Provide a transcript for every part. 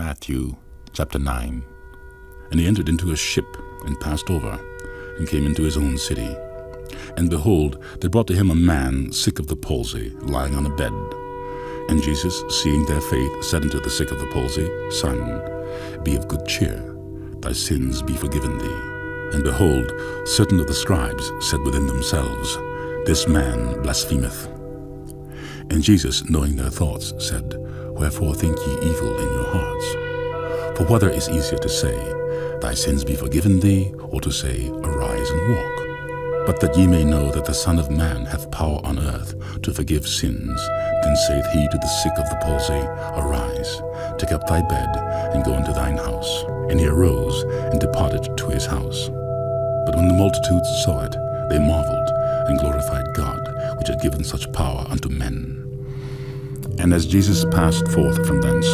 Matthew chapter 9. And he entered into a ship, and passed over, and came into his own city. And behold, they brought to him a man sick of the palsy, lying on a bed. And Jesus, seeing their faith, said unto the sick of the palsy, Son, be of good cheer, thy sins be forgiven thee. And behold, certain of the scribes said within themselves, This man blasphemeth. And Jesus, knowing their thoughts, said, Wherefore think ye evil in your hearts? For whether is easier to say, Thy sins be forgiven thee, or to say, Arise and walk? But that ye may know that the Son of Man hath power on earth to forgive sins, then saith he to the sick of the palsy, Arise, take up thy bed, and go into thine house. And he arose, and departed to his house. But when the multitudes saw it, they marveled, and glorified God, which had given such power unto men. And as Jesus passed forth from thence,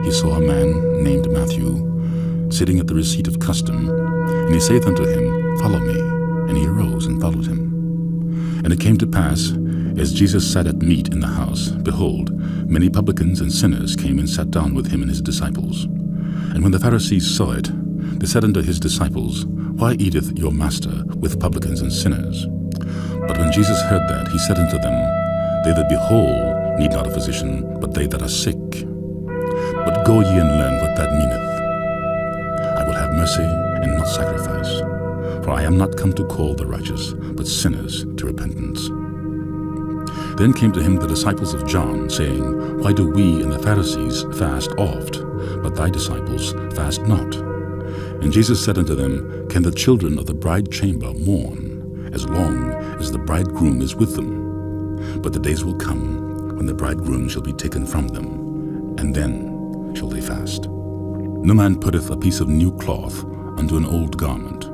he saw a man named Matthew, sitting at the receipt of custom. And he saith unto him, Follow me. And he arose and followed him. And it came to pass, as Jesus sat at meat in the house, behold, many publicans and sinners came and sat down with him and his disciples. And when the Pharisees saw it, they said unto his disciples, Why eateth your master with publicans and sinners? But when Jesus heard that, he said unto them, They that be whole need not a physician, but they that are sick. But go ye and learn what that meaneth. I will have mercy and not sacrifice. For I am not come to call the righteous, but sinners to repentance. Then came to him the disciples of John, saying, Why do we and the Pharisees fast oft, but thy disciples fast not? And Jesus said unto them, Can the children of the bride chamber mourn, as long as the bridegroom is with them? But the days will come, when the bridegroom shall be taken from them, and then shall they fast. No man putteth a piece of new cloth unto an old garment,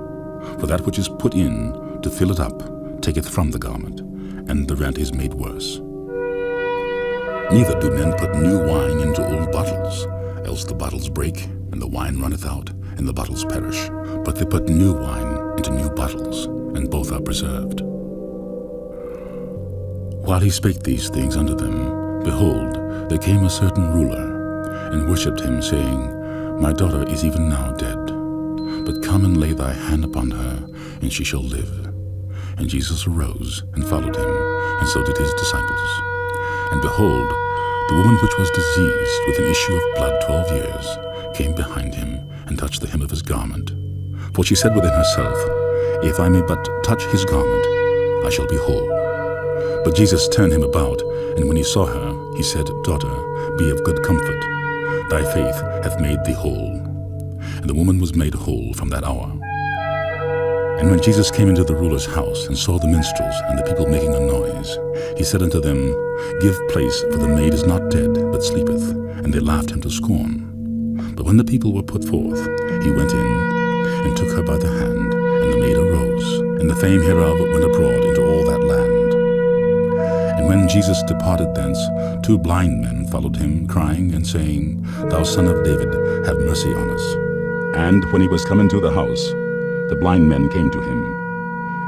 for that which is put in to fill it up taketh from the garment, and the rent is made worse. Neither do men put new wine into old bottles, else the bottles break, and the wine runneth out, and the bottles perish. But they put new wine into new bottles, and both are preserved. While he spake these things unto them, behold, there came a certain ruler, and worshipped him, saying, My daughter is even now dead, but come and lay thy hand upon her, and she shall live. And Jesus arose and followed him, and so did his disciples. And behold, the woman which was diseased with an issue of blood 12 years came behind him, and touched the hem of his garment. For she said within herself, If I may but touch his garment, I shall be whole. But Jesus turned him about, and when he saw her, he said, Daughter, be of good comfort. Thy faith hath made thee whole. And the woman was made whole from that hour. And when Jesus came into the ruler's house, and saw the minstrels and the people making a noise, he said unto them, Give place, for the maid is not dead, but sleepeth. And they laughed him to scorn. But when the people were put forth, he went in, and took her by the hand, and the maid arose, and the fame hereof went abroad into all that land. And when Jesus departed thence, 2 blind men followed him, crying and saying, Thou Son of David, have mercy on us. And when he was come into the house, the blind men came to him.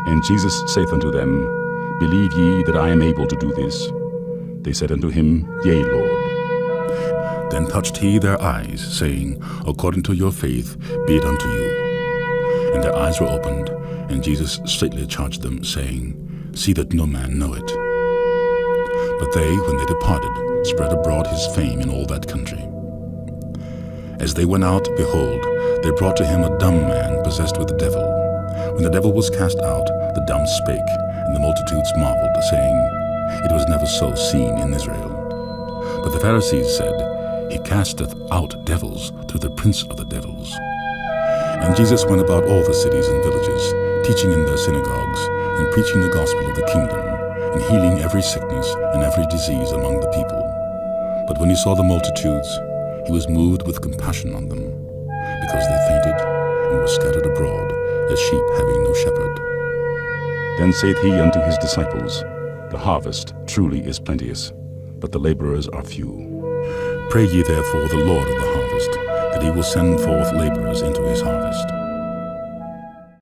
And Jesus saith unto them, Believe ye that I am able to do this? They said unto him, Yea, Lord. Then touched he their eyes, saying, According to your faith be it unto you. And their eyes were opened, and Jesus straitly charged them, saying, See that no man know it. But they, when they departed, spread abroad his fame in all that country. As they went out, behold, they brought to him a dumb man possessed with the devil. When the devil was cast out, the dumb spake, and the multitudes marveled, saying, It was never so seen in Israel. But the Pharisees said, He casteth out devils through the prince of the devils. And Jesus went about all the cities and villages, teaching in their synagogues, and preaching the gospel of the kingdom, and healing every sickness and every disease among the people. But when he saw the multitudes, he was moved with compassion on them, because they fainted and were scattered abroad, as sheep having no shepherd. Then saith he unto his disciples, The harvest truly is plenteous, but the laborers are few. Pray ye therefore the Lord of the harvest, that he will send forth laborers into his harvest.